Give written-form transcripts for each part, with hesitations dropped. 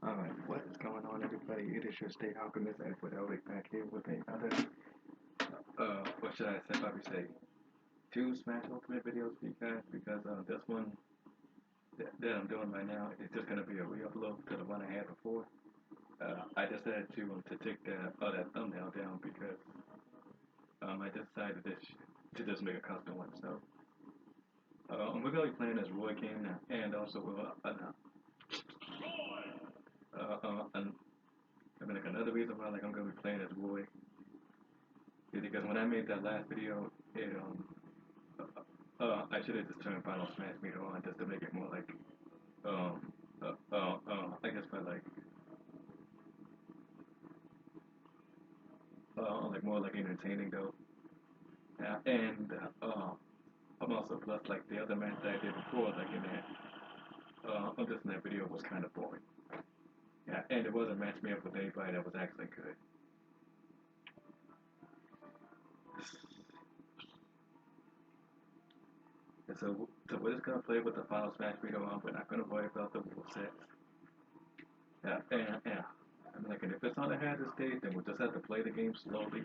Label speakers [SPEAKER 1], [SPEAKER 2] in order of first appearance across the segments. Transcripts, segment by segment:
[SPEAKER 1] Alright, what is going on, everybody? It is your State Alchemist Edward Elric back here with another, what should I say, probably say, two Smash Ultimate videos for you guys, because this one that I'm doing right now is just going to be a re-upload to the one I had before. I just had to take that thumbnail down because I decided to just make a custom one. So we're going to be playing as Roy King, and also like another reason why I'm going to be playing as Roy is because when I made that last video, I should have just turned Final Smash Meter on just to make it more like, I guess by like more like entertaining though. And I'm also plus like the other match that I did before, like in just in that video was kind of boring. Yeah, and it wasn't matched me up with anybody that was actually good. And so we're just gonna play with the Final Smash Meter on. We're not gonna worry about the rule sets. Yeah. I mean, like, and if it's on a hazard stage, then we'll just have to play the game slowly.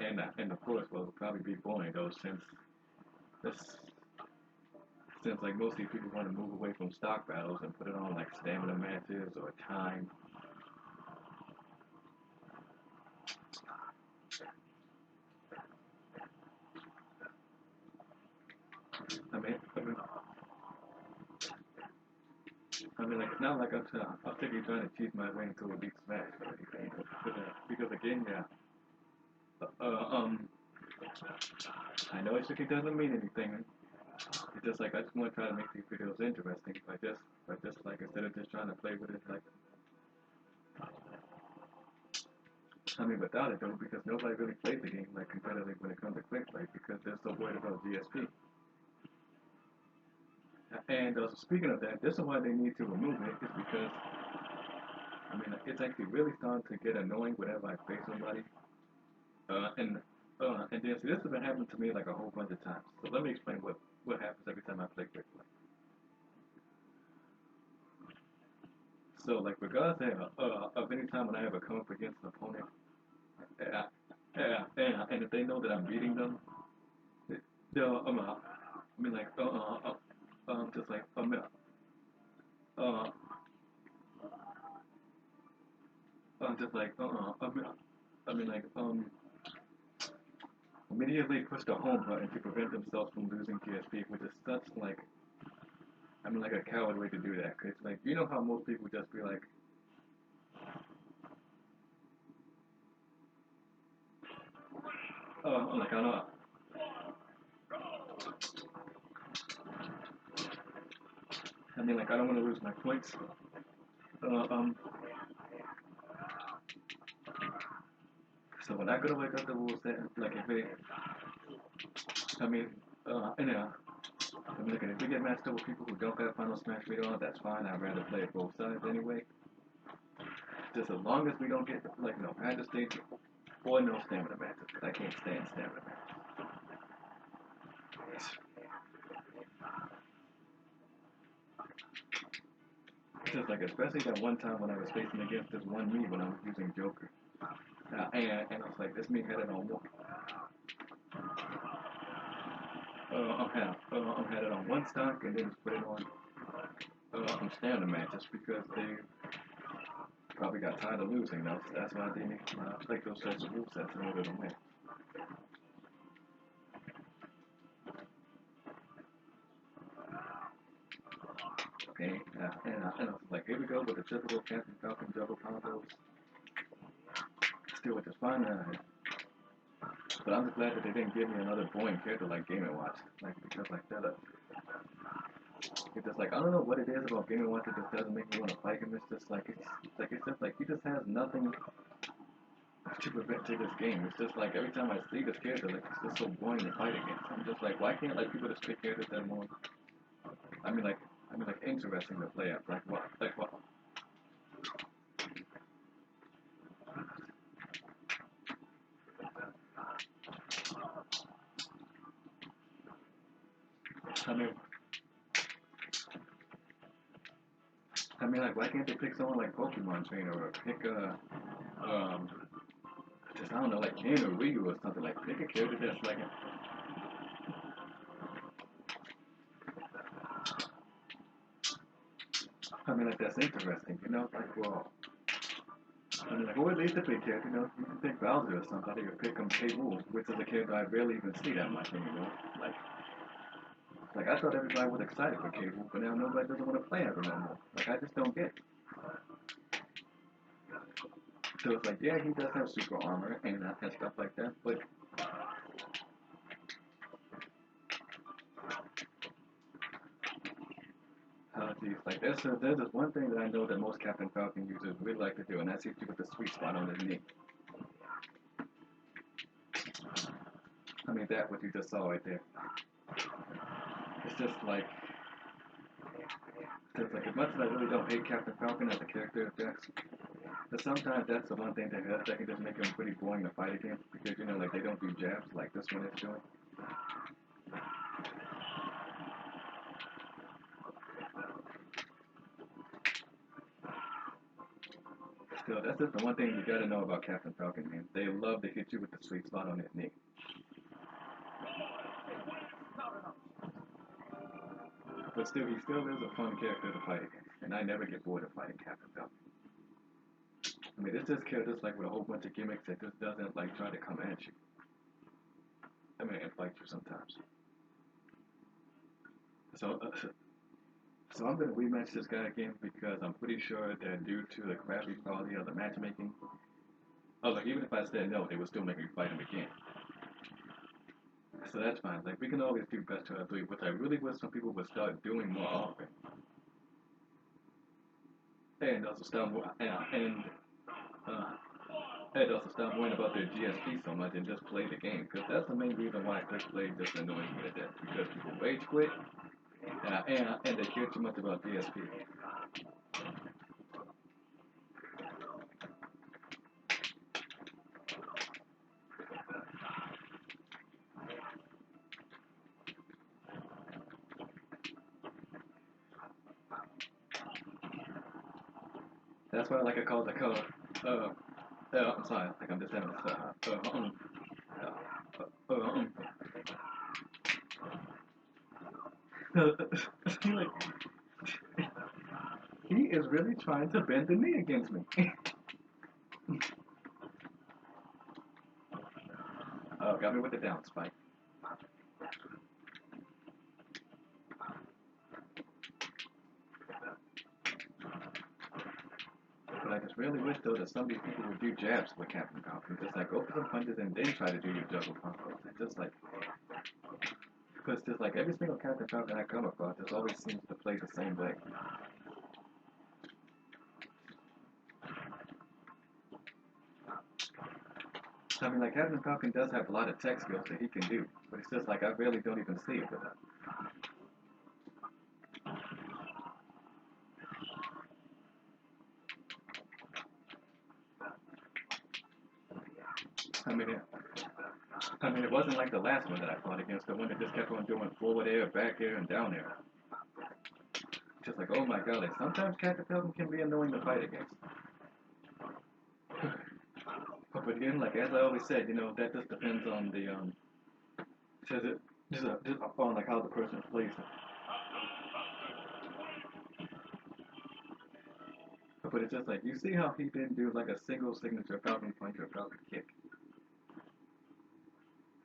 [SPEAKER 1] And of course, well, it'll probably be boring though, this, since like most of these people want to move away from stock battles and put it on like stamina matches or time. I mean, I mean, like it's not like I'm thinking trying to cheat my way into a big smash or anything, because again, yeah, I know it doesn't mean anything. It's just like I just want to try to make these videos interesting by just like instead of just trying to play with it like. I mean, without it though, because nobody really plays the game like competitively when it comes to quick play because they're so worried about GSP. And speaking of that, this is why they need to remove it, is because I mean, it's actually really starting to get annoying whenever I face somebody. And then see, this has been happening to me like a whole bunch of times. So let me explain what happens every time I play quick play. So like regardless of any time when I ever come up against an opponent, and if they know that I'm beating them, they'll I mean like just like just like I mean like immediately push the home button to prevent themselves from losing GSP, which is such like I mean like a coward way to do that. Cause like you know how most people just be like, like I know. I mean like I don't want to lose my points. Uh, um, so when I go to wake up the rules that like if it, I mean, and I mean like if we get matched up with people who don't have Final Smash Meter on, that's fine. I'd rather play it both sides anyway. Just as long as we don't get like no practice stage or no stamina matches, because I can't stand stamina matches. Just like especially that one time when I was facing against this one me when I was using Joker, and I was like, this me had it on one. I'm had it on one stock and then just put it on stamina matches because they probably got tired of losing. That's why they need like those sorts of rule sets in order to win. Okay, and I was like, here we go with the typical Captain Falcon double combos. Still, which is fine. But I'm just glad that they didn't give me another boring character like Game & Watch, like because like that. It's just like I don't know what it is about Game & Watch that just doesn't make me want to fight him. It's just like it's just like he just has nothing to prevent to this game. It's just like every time I see this character, like it's just so boring to fight against. I'm just like, why can't like people just pick characters that are more? I mean like interesting to play at. Like what? Like what? I mean, like, why can't they pick someone like Pokemon Trainer or pick just I don't know, like Ken or Ryu or something like pick a character that's like I mean, like that's interesting, you know, like well, I mean, like who would they to pick character? You know, you can pick Bowser or somebody, or pick K. Rool, which is a character I barely even see that much anymore. Like I thought everybody was excited for K. Rool, but now nobody doesn't want to play ever no more. Like I just don't get it. So it's like, yeah, he does have super armor and stuff like that, but geez, like there's this one thing that I know that most Captain Falcon users really like to do, and that's hit you with the sweet spot on his knee. I mean, that what you just saw right there. It's just like as much as I really don't hate Captain Falcon as a character effects, but sometimes that's the one thing that can just make him pretty boring to fight against because you know like they don't do jabs like this one is doing. Still, that's just the one thing you gotta know about Captain Falcon, man. They love to hit you with the sweet spot on that knee. But still, he still is a fun character to fight against, and I never get bored of fighting Captain Falcon. I mean, this just character's like with a whole bunch of gimmicks that just doesn't like try to come at you. I mean, and fight you sometimes. So, so I'm gonna rematch this guy again because I'm pretty sure that due to the crappy quality of the matchmaking, like even if I said no, they would still make me fight him again. So that's fine. Like we can always do best out of three, which I really wish some people would start doing more often. And also stop uh, and also stop worrying about their GSP so much and just play the game. Because that's the main reason why Quick Play just annoys me to death. Because people rage quit and they care too much about GSP. That's why like I call the code. I'm sorry, like I'm just having a like he is really trying to bend the knee against me. Oh, got me with the down spike. But I just really wish though that some of these people would do jabs with Captain Falcon. Just like go for some punches and then try to do your juggle combos. And just like because just like every single Captain Falcon I come across just always seems to play the same way. I mean like Captain Falcon does have a lot of tech skills that he can do, but it's just like I really don't even see it with him. I mean, it, I mean, it wasn't like the last one that I fought against, the one that just kept on doing forward air, back air, and down air. Just like, oh my god, like sometimes Captain Falcon can be annoying to fight against. But again, like as I always said, you know, that just depends on the just on like how the person plays it. But it's just like you see how he didn't do like a single signature Falcon punch or Falcon kick.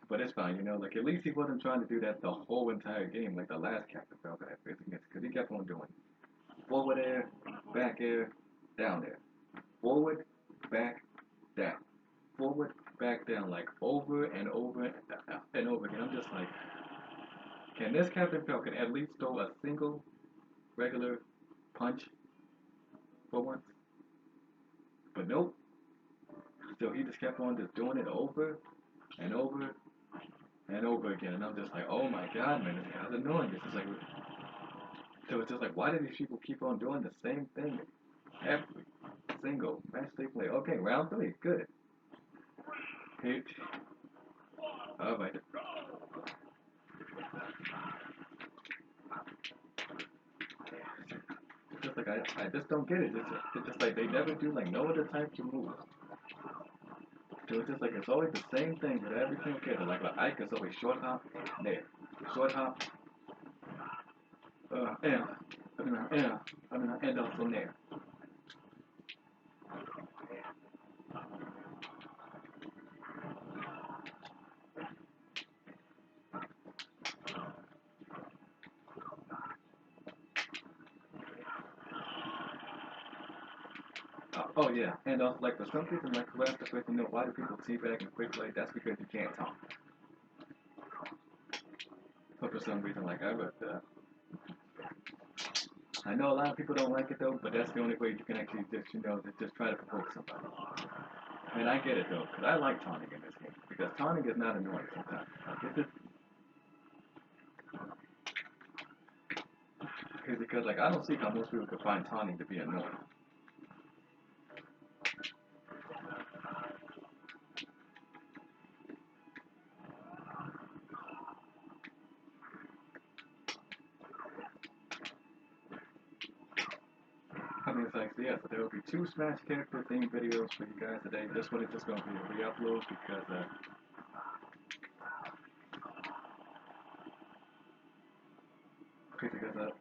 [SPEAKER 1] But it's fine, you know, like at least he wasn't trying to do that the whole entire game like the last Captain Falcon I faced against, because he kept on doing forward air, back air, down air, forward, back, down, forward, back, down, like over and over and over again. I'm just like, can this Captain Falcon at least throw a single regular punch for once? But nope. So he just kept on just doing it over and over and over again. And I'm just like, oh my god, man, this guy's annoying. It's just like, so it's just like, why do these people keep on doing the same thing every single match they play? Okay, round three, good. Hit. All right. like I just don't get it. It's just like they never do like no other types of moves. So it's just like it's always the same thing with every single character. Like Ike is always short hop, there, short hop, yeah, yeah, and also there. Oh yeah, and like for some people like who ask the question, why do people teabag and quick play? That's because you can't talk. But for some reason, like I know a lot of people don't like it though, but that's the only way you can actually just just try to provoke somebody. I mean, I get it though, because I like taunting in this game because taunting is not annoying sometimes. Like it's just because like I don't see how most people could find taunting to be annoying. I mean, it's like, so yeah, so there will be two Smash character theme videos for you guys today. This one is just going to be a re-upload because, okay, because,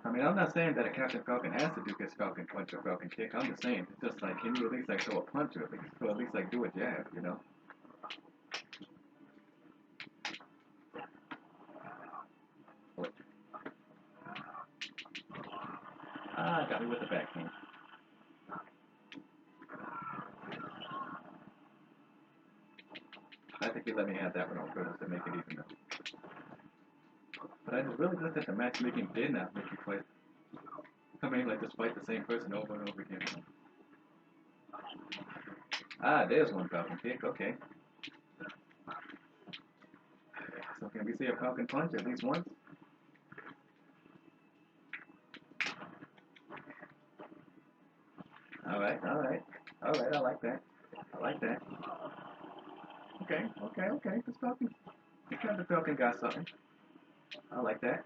[SPEAKER 1] I mean, I'm not saying that a Captain Falcon has to do his Falcon Punch or Falcon Kick. I'm just saying, it's just like, can you at least like throw a punch or at least like do a jab? What? Ah, got me with the backhand. I think he let me have that one on purpose to make it even though. But I just really wish that the matchmaking did not make you fight. I mean, like, just fight the same person over and over again. Ah, there's one Falcon Kick, okay. So can we see a Falcon Punch at least once? Alright, alright. Alright, I like that. I like that. Okay, okay, okay. This Falcon, the Falcon got something. I like that.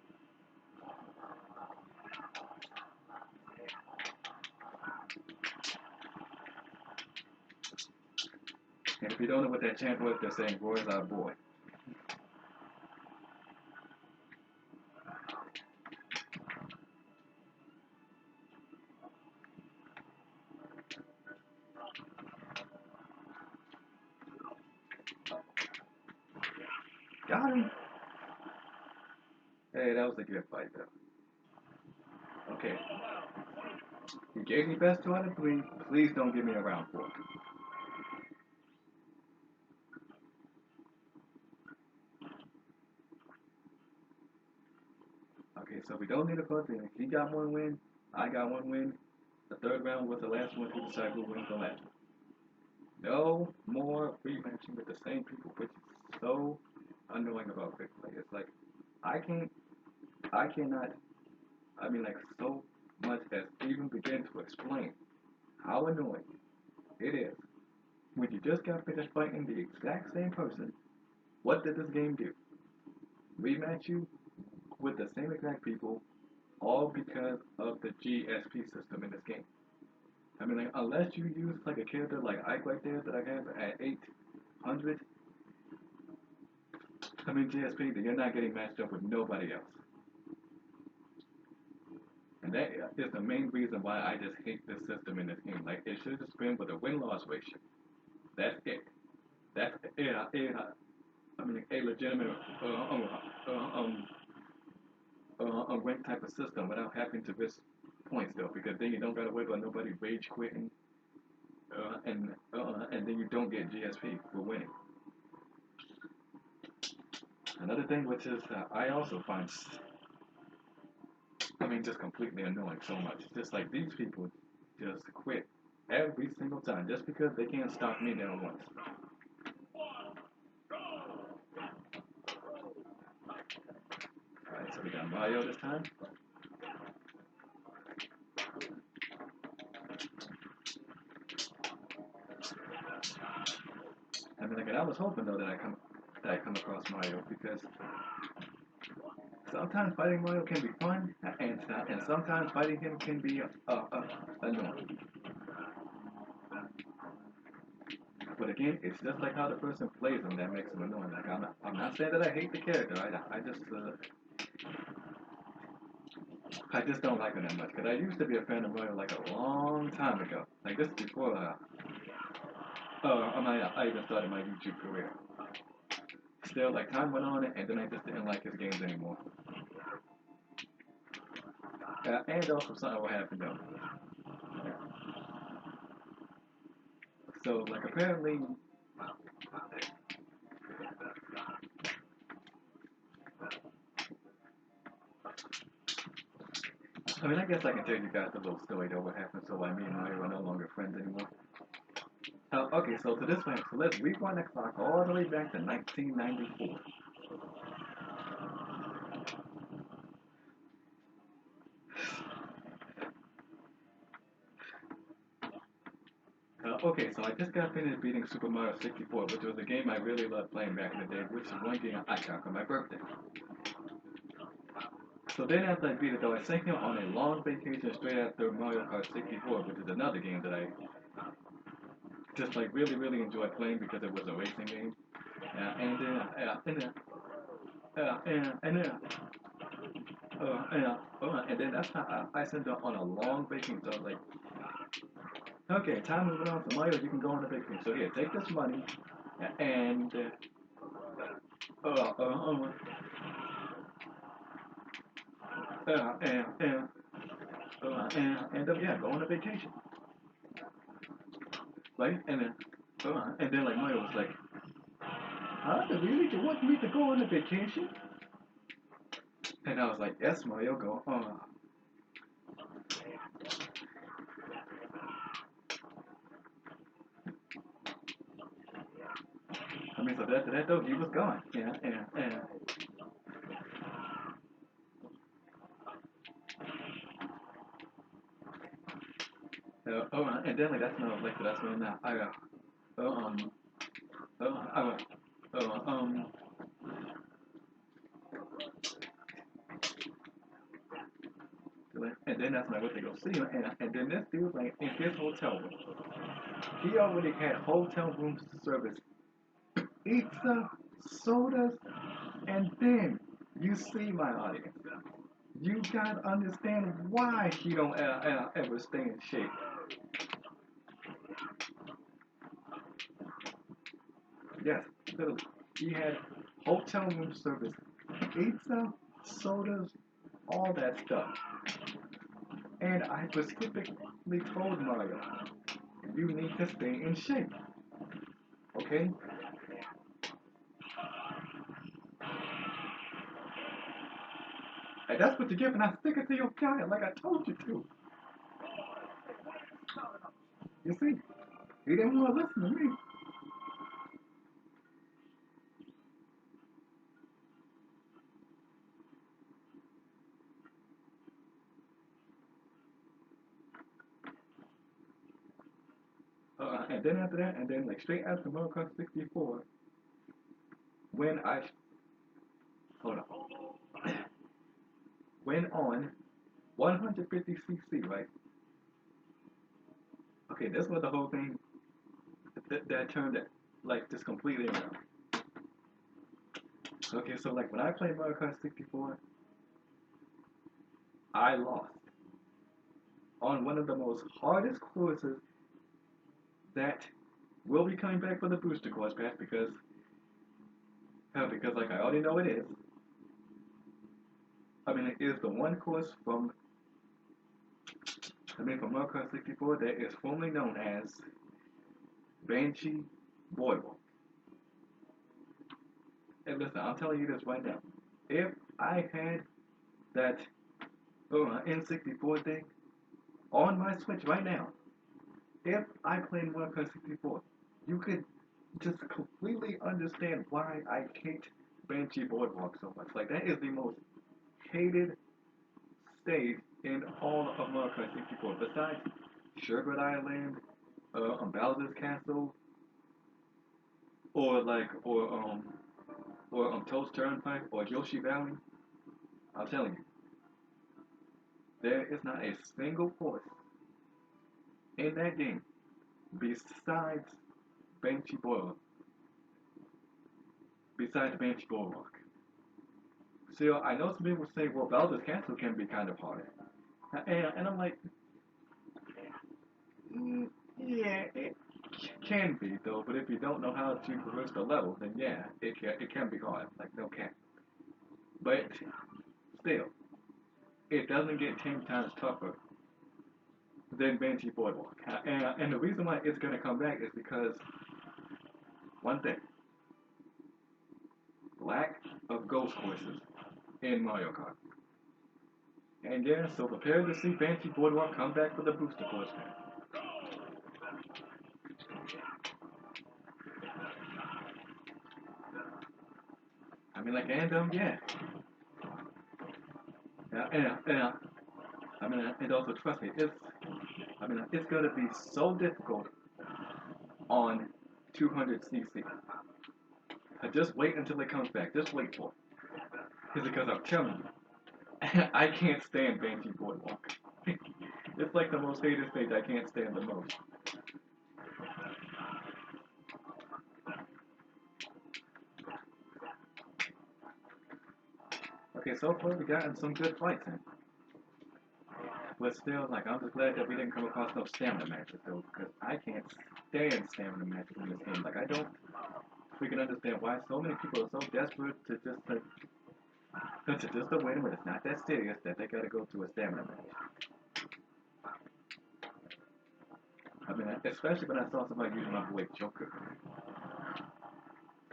[SPEAKER 1] And if you don't know what that chant was, they're saying, Roy's our boy. Got him. Hey, that was a good fight, though. Okay. You gave me best 2 out of 3. Please don't give me a round 4. Okay, so we don't need a punch. He got 1 win. I got 1 win. The third round was the last one to decide who wins the last one. No more rematching with the same people, which is so annoying about quick play. It's like I cannot. I mean, like so much as even begin to explain how annoying it is when you just got finished fighting the exact same person. What did this game do? Rematch you with the same exact people, all because of the GSP system in this game. I mean, like, unless you use like a character like Ike right there that I have at 800, I mean GSP, then you're not getting matched up with nobody else. And that is the main reason why I just hate this system in this game. Like, it should just been with a win-loss ratio. That's it. That's I mean, a legitimate ranked type of system without having to risk points though, because then you don't gotta worry about nobody rage quitting, and then you don't get GSP for winning. Another thing, which is I also find, I mean, just completely annoying so much. Just like these people just quit every single time just because they can't stop me down once. Alright, so we got Mario this time. I mean, like, I was hoping though that I come across Mario because sometimes fighting Mario can be fun, and sometimes fighting him can be annoying. But again, it's just like how the person plays him that makes him annoying. Like I'm not saying that I hate the character. I just don't like him that much. Cause I used to be a fan of Mario like a long time ago. Like this before I even started my YouTube career. Still, like time went on, and then I just didn't like his games anymore. And also something will happen though. So like apparently, I mean I guess I can tell you guys a little story though what happened. So why me and Mario are no longer friends anymore. Okay, so to this point, so let's rewind the clock all the way back to 1994. Okay, so I just got finished beating Super Mario 64, which was a game I really loved playing back in the day, which is one game I got for my birthday. So then after I beat it though, I sent him on a long vacation straight after Mario Kart 64, which is another game that I just like really enjoyed playing because it was a racing game. And then that's how I sent him on a long vacation. So I was like, okay, time moving on. So Mario, you can go on a vacation. So here, take this money and uh, uh, uh, and yeah, go on a vacation, right? And then like Mario was like, huh? Really? You want me to go on a vacation? And I was like, yes, Mario, go on. I mean, so that though, he was gone. And then like that's when uh, um, I uh, um, and then that's when I went to go see him, and then this dude like in his hotel room, he already had hotel room service, pizza, sodas, and then you see my audience. You gotta understand why he don't ever stay in shape. Yes, literally. He had hotel room service, pizza, sodas, all that stuff. And I specifically told Mario, you need to stay in shape. Okay? And that's what you get when I stick it to your guy, like I told you to. You see? He didn't want to listen to me. And then after that, and then like straight after Mario Kart 64, when I hold on, went on 150cc, right? Okay, this was the whole thing that turned it like just completely around. Okay, so like when I played Mario Kart 64, I lost on one of the most hardest courses that will be coming back for the booster course pass because like I already know it is. I mean, it is the one course from Mario Kart 64 that is formerly known as Banshee Boardwalk. And listen, I'm telling you this right now. If I had that N64 thing on my Switch right now, if I played Mario Kart 64, you could just completely understand why I hate Banshee Boardwalk so much. Like that is the most hated stage in all of Mario Kart 64. Besides Sherbet Island, Bowser's Castle, or like or Toast Turnpike or Yoshi Valley. I'm telling you, there is not a single horse in that game besides Banshee Boil, besides Banshee Boardwalk. So I know some people say, well, Baldur's Castle can be kind of hard, and I'm like, mm, yeah, it can be though. But if you don't know how to traverse the level, then yeah, it can be hard. Like no cap. But still, it doesn't get 10 times tougher than Banshee Boardwalk. And the reason why it's gonna come back is because one thing: lack of ghost courses in Mario Kart. And yeah, so prepare to see Banshee Boardwalk come back with a booster course pack. I mean, like, and yeah, yeah. I mean, and also trust me, it's gonna be so difficult on 200cc. Just wait until it comes back. Just wait for it. Is because I'm telling you, I can't stand Banshee Boardwalk. It's like the most hated stage I can't stand the most. Okay, so far we gotten some good fights in. But still, like, I'm just glad that we didn't come across no stamina matches, though, because I can't stand stamina matches in this game. Like, I don't freaking understand why so many people are so desperate to just, like, to just to win when it's not that serious that they gotta go to a stamina match. I mean, especially when I saw somebody using my boy Joker.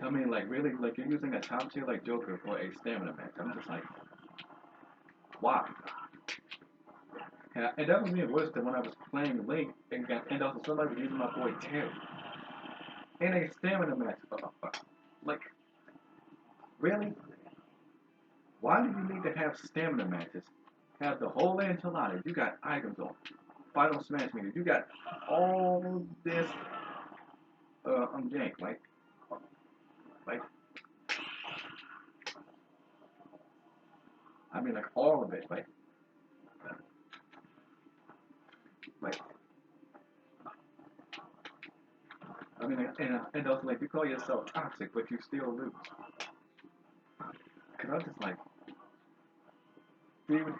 [SPEAKER 1] I mean, like, really, like, you're using a top tier like Joker for a stamina match. I'm just like, why? And that was even worse than when I was playing Link and also somebody was using my boy Terry in a stamina match. Like, really? Why do you need to have stamina matches? Have the whole enchilada. You got items on. Final Smash Meter. You got all this jank. Like, I mean, like all of it. Like, I mean, and also like you call yourself toxic, but you still lose. Cause I'm just like, dude,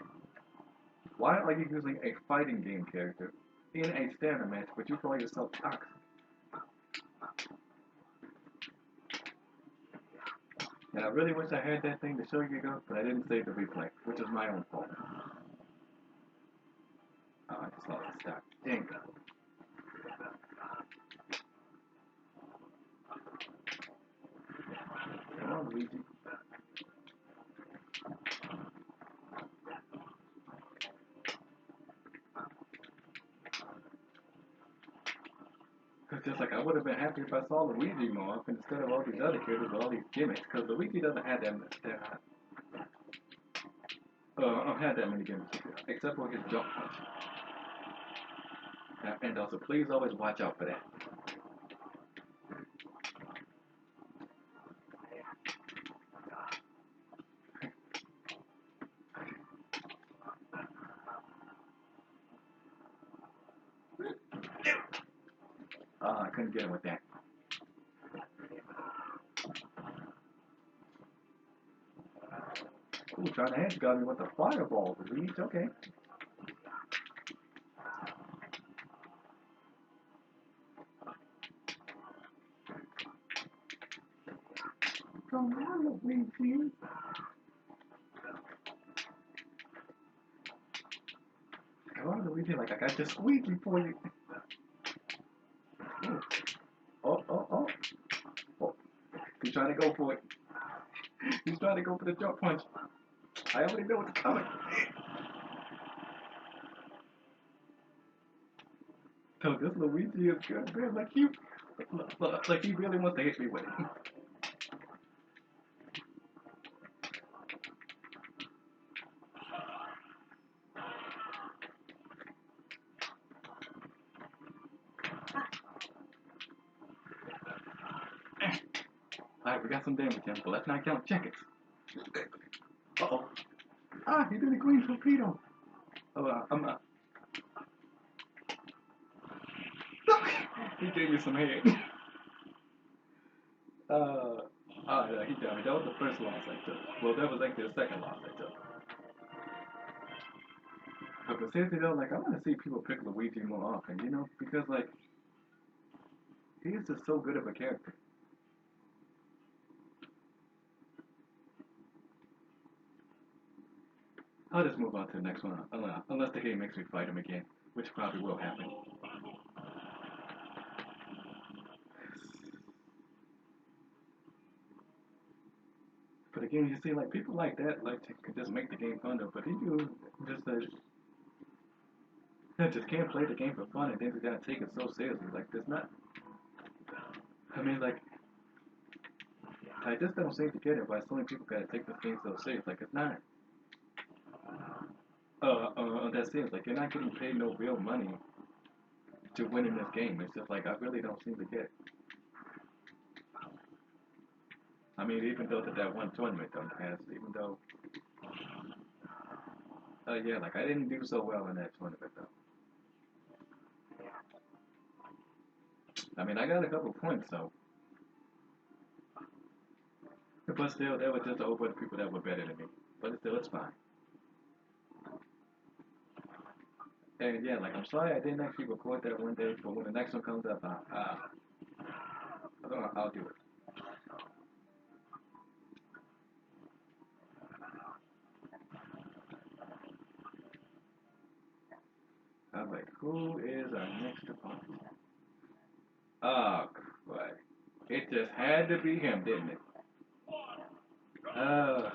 [SPEAKER 1] why are you using a fighting game character in a stamina match, but you call yourself toxic? And I really wish I had that thing to show you ago, but I didn't save the replay, which is my own fault. Oh, I just lost the stock. Dang. Come on, Luigi. Cause just like I would have been happy if I saw Luigi more often instead of all these other characters with all these gimmicks. Cause Luigi doesn't have that many gimmicks, except for his jump punch. And also, please always watch out for that. I couldn't get him with that. Ooh, trying to edge got me with the fireball, Luigi. Okay. Come on, Luigi. Come on, Luigi. Like I got the squeegee for you. Ooh. Oh. Oh. He's trying to go for it. He's trying to go for the jump punch. I already know what's coming. So this Luigi is good, man. Like he really wants to hit me with it. Alright, we got some damage in, but let's not count check it. Uh-oh. Ah, he did a green torpedo. Oh, I'm not. He gave me some head. uh, yeah, he got me. That was the first loss I took. Well, that was actually the second loss I took. But seriously though, like I want to see people pick Luigi more often, you know, because like he's just so good of a character. I'll just move on to the next one, unless the game makes me fight him again, which probably will happen. But again, you see, like people like that, like could just make the game fun though. But these dudes just just can't play the game for fun, and then they gotta take it so seriously. Like there's not. I mean, like I just don't seem to get it why so many people gotta take this game so serious. Like it's not. That seems like you're not getting paid no real money to win in this game. It's just like I really don't seem to get. I mean, even though that one tournament done passed, even though, yeah, like I didn't do so well in that tournament though. I mean, I got a couple points though, but still, there were just a whole bunch of people that were better than me. But still, it's fine. And yeah, like I'm sorry I didn't actually record that one day, but when the next one comes up, I'll do it. I'm like, who is our next opponent? Oh, crap. It just had to be him, didn't it? Uh,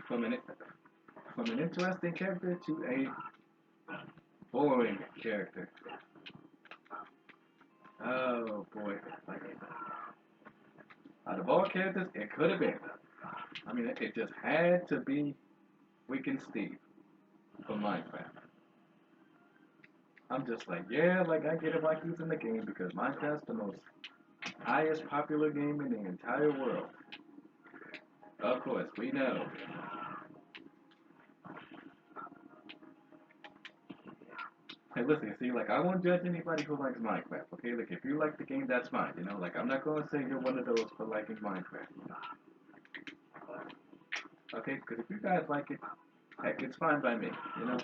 [SPEAKER 1] from an from an interesting character to a boring character. Oh boy! Like, out of all characters, it could have been. I mean, it just had to be Weekend Steve from Minecraft. I'm just like, yeah, like I get it why he's in the game because Minecraft's the most highest popular game in the entire world. Of course, we know. Hey, listen, see, like I won't judge anybody who likes Minecraft. Okay, like if you like the game, that's fine. You know, like I'm not gonna say you're one of those for liking Minecraft. Okay, because if you guys like it, heck, it's fine by me. You know.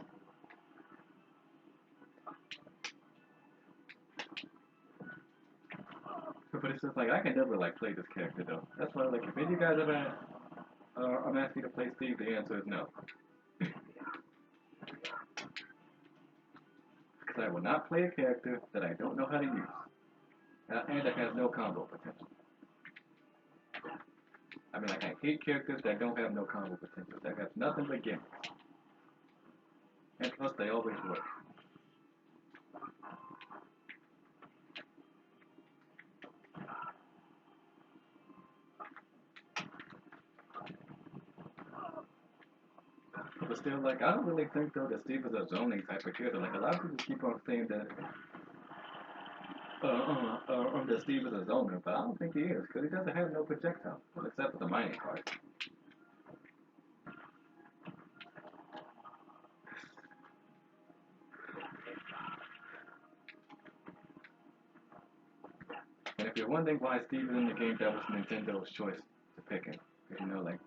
[SPEAKER 1] But it's just like I can never like play this character though. That's why like if any of you guys ever I'm asking you to play Steve, the answer is no. Because I will not play a character that I don't know how to use. And that has no combo potential. I mean like I hate characters that don't have no combo potential. That have nothing but gimmicks. And plus they always work. But still like I don't really think though that Steve is a zoning type of character. Like a lot of people keep on saying that that Steve is a zoner, but I don't think he is, because he doesn't have no projectile, well, except for the mining part. And if you're wondering why Steve is in the game, that was Nintendo's choice to pick him. Because, you know, like,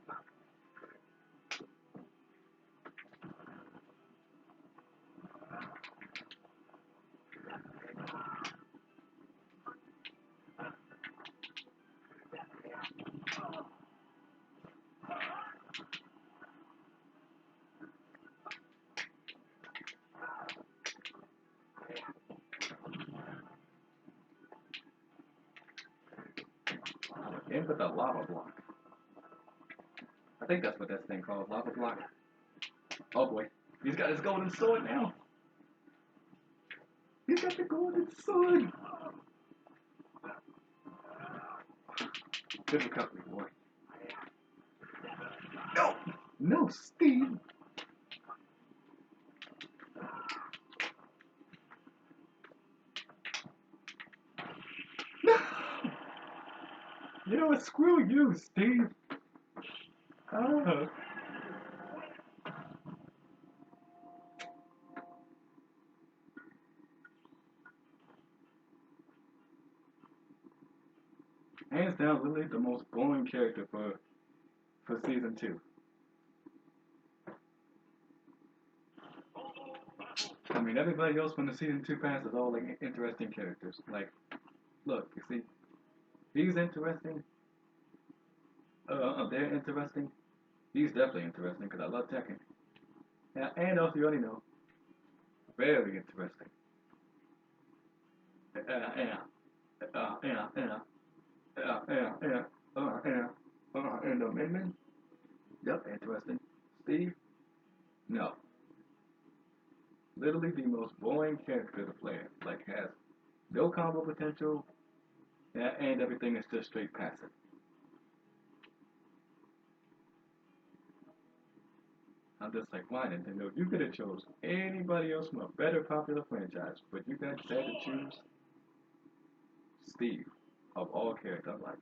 [SPEAKER 1] in with a lava block. I think that's what that thing called, lava block. Oh boy, he's got his golden sword now. He's got the golden sword. Good recovery, boy. No, no, Steve. No. You know what? Screw you, Steve. Oh. literally the most boring character for season two. I mean, everybody else from the season two pass is all like interesting characters. Like, look, you see, he's interesting. They're interesting. He's definitely interesting because I love Tekken. And also, you already know, very interesting. Yeah, yeah, yeah, yeah. Yeah. And Min. Yep, interesting. Steve, no. Literally the most boring character to play. Like, has no combo potential, and everything is just straight passive. I'm just like, why Nintendo? You could have chose anybody else from a better popular franchise, but you guys had to choose Steve of all characters. I'm like,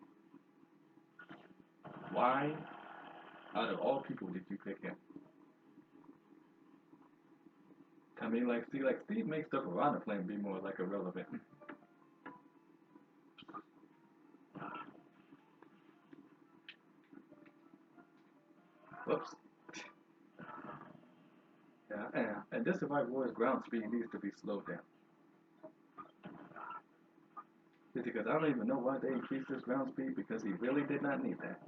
[SPEAKER 1] why, out of all people, did you pick him? I mean, like, see, like Steve makes stuff around the flame be more like irrelevant. Whoops. Yeah, and this Survivor Wars ground speed needs to be slowed down. It's because I don't even know why they increased his ground speed because he really did not need that.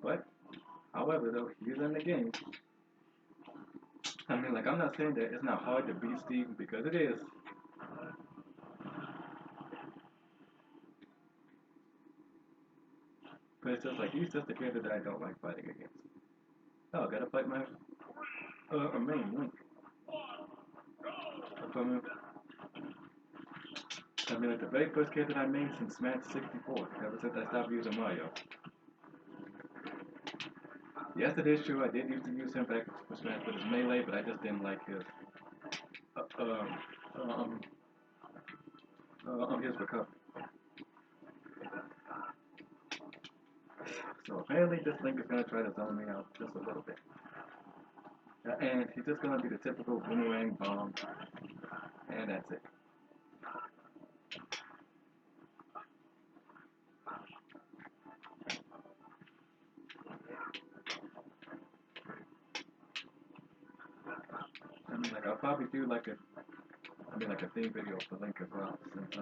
[SPEAKER 1] But, however, though, he's in the game. I mean, like, I'm not saying that it's not hard to beat Steve because it is. But it's just like, he's just a character that I don't like fighting against. Oh, I gotta fight my main Link. From, I mean, like, the very first character I made since Smash 64, ever since I stopped using Mario. Yes, it is true, I did used to use him back for Smash with his melee, but I just didn't like uh, um, um, his recovery. So apparently this Link is gonna try to zone me out just a little bit. And he's just gonna be the typical boomerang bomb, and that's it. I mean, like, I'll probably do like a theme video for Link as well, since,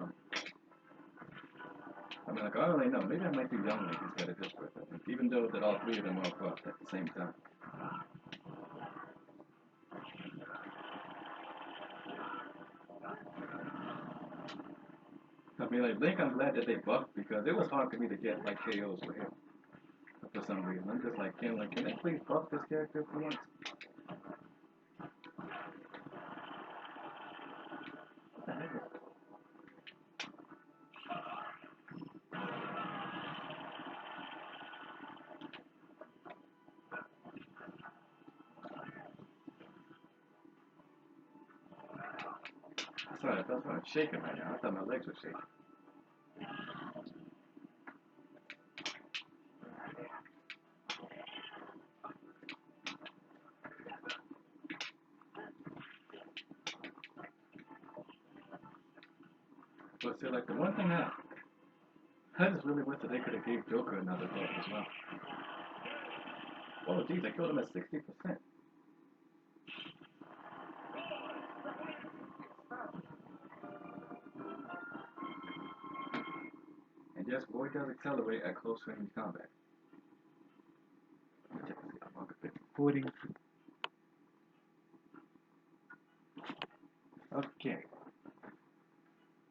[SPEAKER 1] I mean, like, I don't really know, maybe I might do Young Link instead of just with it, even though that all three of them are crossed at the same time. I mean, like, Link, I'm glad that they buffed, because it was hard for me to get, like, KOs with him, for some reason. I'm just like, can they please buff this character for once? What the heck is Sorry, that's why I'm shaking right now. I thought my legs were shaking. But see, like, the one thing I just really wish that they could have gave Joker another buff as well. Oh, geez, I killed him at 60%. And yes, boy does accelerate at close range combat. Let me check to see how long it's been recording. Okay.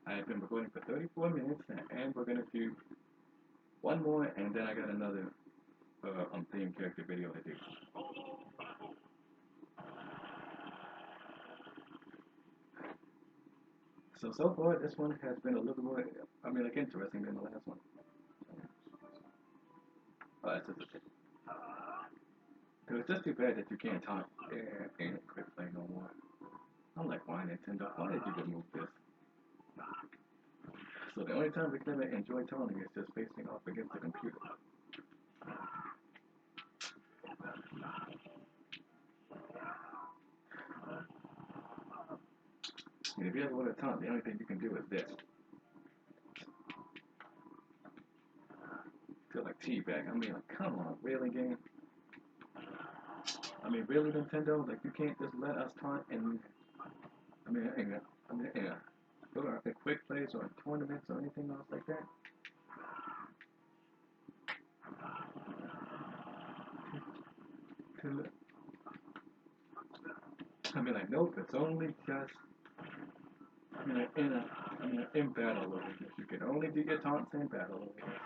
[SPEAKER 1] I have been recording for 34 minutes, and we're gonna do one more, and then I got another theme character video to do. So far, this one has been a little more, I mean, like, interesting than the last one. Oh, that's just a tip. It's just too bad that you can't talk and quit play no more. I'm like, why Nintendo? Why did you remove this? So the only time we can ever enjoy taunting is just facing off against the computer. And if you ever want to taunt, the only thing you can do is this. Feel like teabag. I mean, like, come on, really, game? I mean, really, Nintendo? Like, you can't just let us taunt and go to quick plays or tournaments or anything else like that. I mean, like, nope, it's only just, in battle arenas. You can only do your taunts in battle arenas.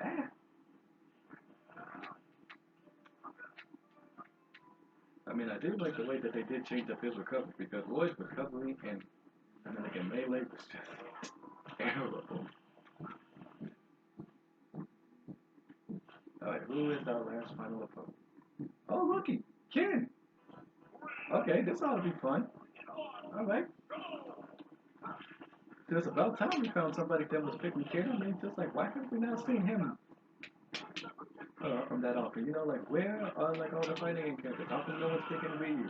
[SPEAKER 1] Ah. I mean, I do like the way that they did change up his recovery because Roy's recovery and, like, in Melee was just terrible. Alright, who is our last final opponent? Oh, looky, Ken! Okay, this ought to be fun. Alright. It's about time we found somebody that was picking Ken. I mean, just like, why have we not seen him from that often? You know, like, where are, like, all the fighting characters? How come no one's picking Ryu?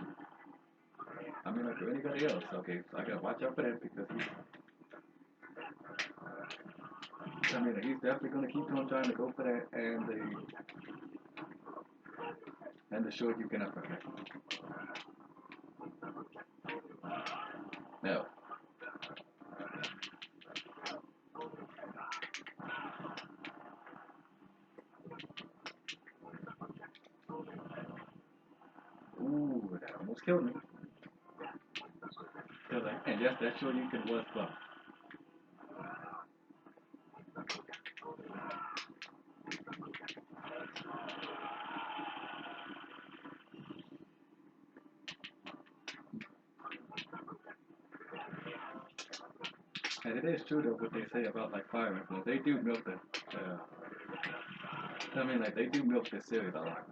[SPEAKER 1] I mean, like, for anybody else. Okay, so I gotta watch out for that because he's definitely gonna keep on trying to go for that and the Shoryuken uppercut. No. Ooh, that almost killed me. And yes, that Shoryuken was buffed. And it is true though what they say about like Fire Emblem. They do milk the they do milk the series a lot.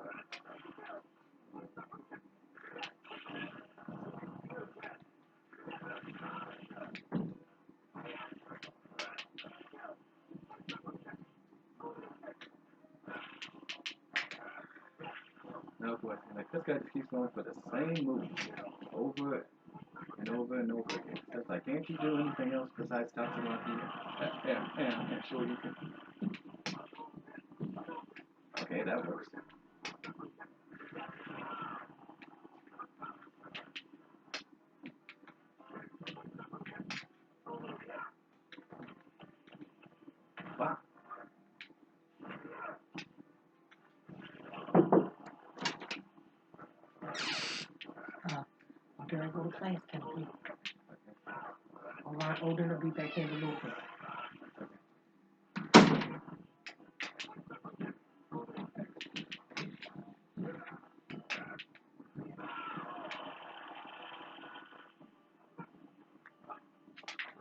[SPEAKER 1] No question. Like this guy just keeps going for the same move over and over and over again. It's like, can't you do anything else besides Tatsunaki and Shoryuken? Okay, that works. Wow.
[SPEAKER 2] Then I go to class, can I please? Alright, then I'll be back in a little bit.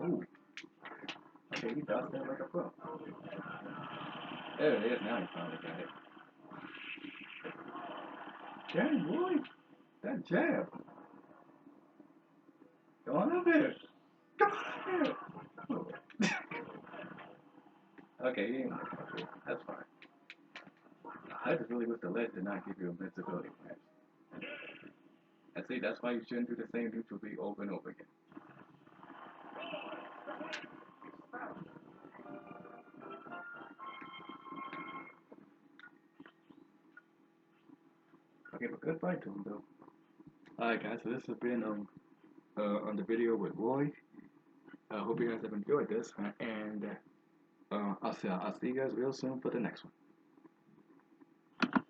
[SPEAKER 1] Ooh. Okay, he does that like a pro. There it is, now he finally got it. Dang, boy! That jab! Go on up here! Come on up here! Okay, he ain't okay, that's fine. I just really wish the ledge did not give you invincibility flash. And see, that's why you shouldn't do the same neutral B over and over again. Okay, but good fight to him though. Alright guys, so this has been on the video with Roy. I hope you guys have enjoyed this, and I'll see you guys real soon for the next one.